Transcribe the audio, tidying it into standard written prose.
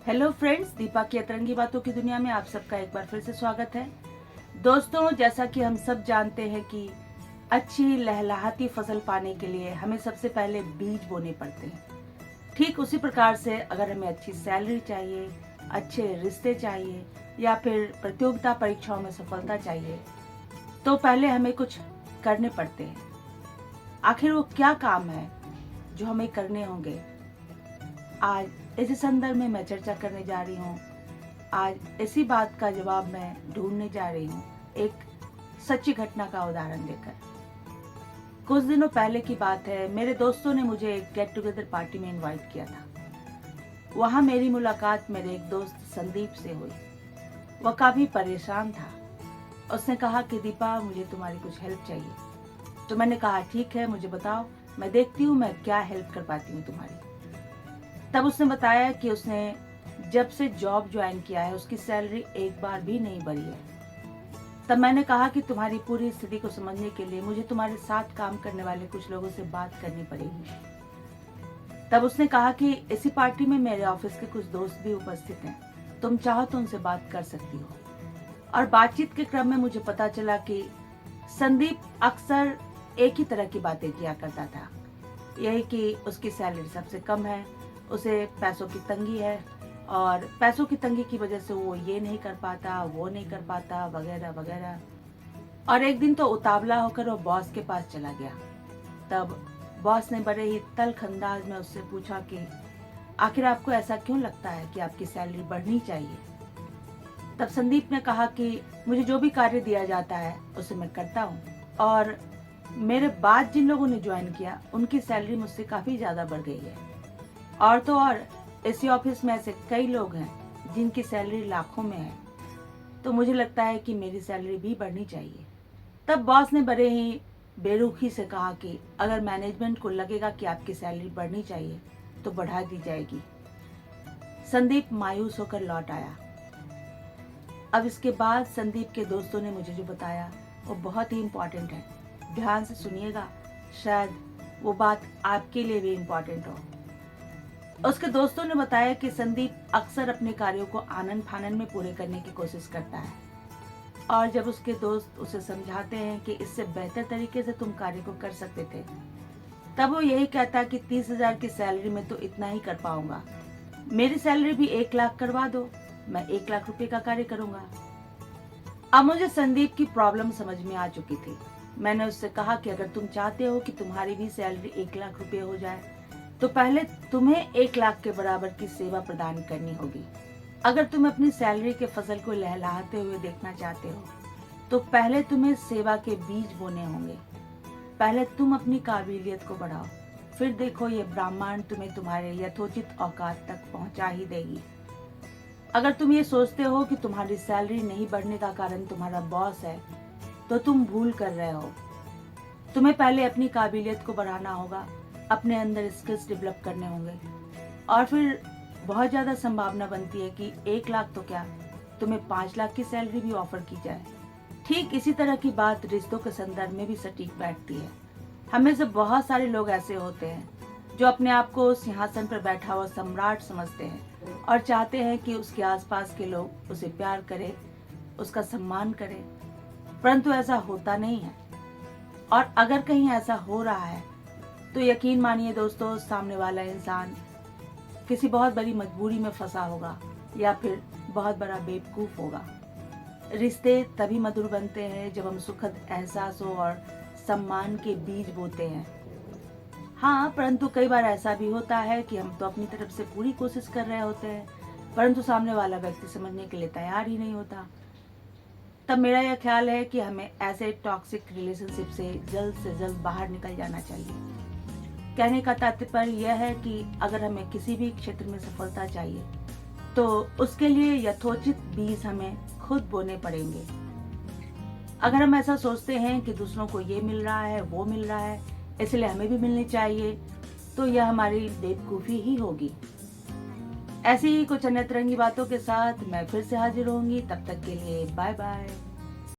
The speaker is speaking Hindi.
हेलो फ्रेंड्स, दीपा की अतरंगी बातों की दुनिया में आप सबका एक बार फिर से स्वागत है। दोस्तों, जैसा कि हम सब जानते हैं कि अच्छी लहलहाती फसल पाने के लिए हमें सबसे पहले बीज बोने पड़ते हैं। ठीक उसी प्रकार से अगर हमें अच्छी सैलरी चाहिए, अच्छे रिश्ते चाहिए या फिर प्रतियोगिता परीक्षाओं में सफलता चाहिए, तो पहले हमें कुछ करने पड़ते हैं। आखिर वो क्या काम है जो हमें करने होंगे? आज इसी संदर्भ में मैं चर्चा करने जा रही हूँ। आज इसी बात का जवाब मैं ढूंढने जा रही हूँ, एक सच्ची घटना का उदाहरण देकर। कुछ दिनों पहले की बात है, मेरे दोस्तों ने मुझे एक गेट टुगेदर पार्टी में इनवाइट किया था। वहाँ मेरी मुलाकात मेरे एक दोस्त संदीप से हुई। वह काफी परेशान था। उसने कहा कि दीपा, मुझे तुम्हारी कुछ हेल्प चाहिए। तो मैंने कहा ठीक है, मुझे बताओ, मैं देखती हूँ मैं क्या हेल्प कर पाती हूँ तुम्हारी। तब उसने बताया कि उसने जब से जॉब ज्वाइन किया है उसकी सैलरी एक बार भी नहीं बढ़ी है। तब मैंने कहा कि तुम्हारी पूरी स्थिति को समझने के लिए मुझे तुम्हारे साथ काम करने वाले कुछ लोगों से बात करनी पड़ेगी। तब उसने कहा कि इसी पार्टी में मेरे ऑफिस के कुछ दोस्त भी उपस्थित हैं, तुम चाहो तो उनसे बात कर सकती हो। और बातचीत के क्रम में मुझे पता चला कि संदीप अक्सर एक ही तरह की बातें किया करता था, यही कि उसकी सैलरी सबसे कम है, उसे पैसों की तंगी है और पैसों की तंगी की वजह से वो ये नहीं कर पाता, वो नहीं कर पाता, वगैरह वगैरह। और एक दिन तो उतावला होकर वो बॉस के पास चला गया। तब बॉस ने बड़े ही तल्ख अंदाज में उससे पूछा कि आखिर आपको ऐसा क्यों लगता है कि आपकी सैलरी बढ़नी चाहिए? तब संदीप ने कहा कि मुझे जो भी कार्य दिया जाता है उसे मैं करता हूँ, और मेरे बाद जिन लोगों ने ज्वाइन किया उनकी सैलरी मुझसे काफी ज्यादा बढ़ गई है। और तो और इसी ऑफिस में ऐसे कई लोग हैं जिनकी सैलरी लाखों में है, तो मुझे लगता है कि मेरी सैलरी भी बढ़नी चाहिए। तब बॉस ने बड़े ही बेरुखी से कहा कि अगर मैनेजमेंट को लगेगा कि आपकी सैलरी बढ़नी चाहिए तो बढ़ा दी जाएगी। संदीप मायूस होकर लौट आया। अब इसके बाद संदीप के दोस्तों ने मुझे जो बताया वो बहुत ही इम्पोर्टेंट है। ध्यान से सुनिएगा, शायद वो बात आपके लिए भी इम्पोर्टेंट हो। उसके दोस्तों ने बताया कि संदीप अक्सर अपने कार्यों को आनन फानन में पूरे करने की कोशिश करता है, और जब उसके दोस्त उसे समझाते हैं कि इससे बेहतर तरीके से तुम कार्य को कर सकते थे, तब वो यही कहता है कि 30,000 की सैलरी में तो इतना ही कर पाऊंगा, मेरी सैलरी भी 1 लाख करवा दो, मैं 1 लाख रुपए का कार्य करूंगा। अब मुझे संदीप की प्रॉब्लम समझ में आ चुकी थी। मैंने उससे कहा कि अगर तुम चाहते हो कि तुम्हारी भी सैलरी 1 लाख रुपए हो जाए तो पहले तुम्हें 1 लाख के बराबर की सेवा प्रदान करनी होगी। अगर तुम अपनी सैलरी के फसल को लहलहाते हुए देखना चाहते हो तो पहले तुम्हें सेवा के बीज बोने होंगे। पहले तुम अपनी काबिलियत को बढ़ाओ, फिर देखो ये ब्रह्मांड तुम्हें तुम्हारे यथोचित औकात तक पहुंचा ही देगी। अगर तुम ये सोचते हो कि तुम्हारी सैलरी नहीं बढ़ने का कारण तुम्हारा बॉस है तो तुम भूल कर रहे हो। तुम्हें पहले अपनी काबिलियत को बढ़ाना होगा, अपने अंदर स्किल्स डेवलप करने होंगे, और फिर बहुत ज्यादा संभावना बनती है कि 1 लाख तो क्या, तुम्हें 5 लाख की सैलरी भी ऑफर की जाए। ठीक इसी तरह की बात रिश्तों के संदर्भ में भी सटीक बैठती है। हमें से बहुत सारे लोग ऐसे होते हैं जो अपने आप को सिंहासन पर बैठा हुआ सम्राट समझते हैं और चाहते हैं कि उसके आसपास के लोग उसे प्यार करें, उसका सम्मान करें, परंतु ऐसा होता नहीं है। और अगर कहीं ऐसा हो रहा है तो यकीन मानिए दोस्तों, सामने वाला इंसान किसी बहुत बड़ी मजबूरी में फंसा होगा या फिर बहुत बड़ा बेवकूफ होगा। रिश्ते तभी मधुर बनते हैं जब हम सुखद एहसासों और सम्मान के बीज बोते हैं। हाँ, परंतु कई बार ऐसा भी होता है कि हम तो अपनी तरफ से पूरी कोशिश कर रहे होते हैं, परंतु सामने वाला व्यक्ति समझने के लिए तैयार ही नहीं होता। तब मेरा यह ख्याल है कि हमें ऐसे टॉक्सिक रिलेशनशिप से जल्द बाहर निकल जाना चाहिए। कहने का तात्पर्य यह है कि अगर हमें किसी भी क्षेत्र में सफलता चाहिए तो उसके लिए यथोचित बीज हमें खुद बोने पड़ेंगे। अगर हम ऐसा सोचते हैं कि दूसरों को ये मिल रहा है, वो मिल रहा है, इसलिए हमें भी मिलनी चाहिए, तो यह हमारी बेवकूफ़ी ही होगी। ऐसी ही कुछ अन्य तरंगी बातों के साथ मैं फिर से हाजिर होंगी। तब तक के लिए बाय बाय।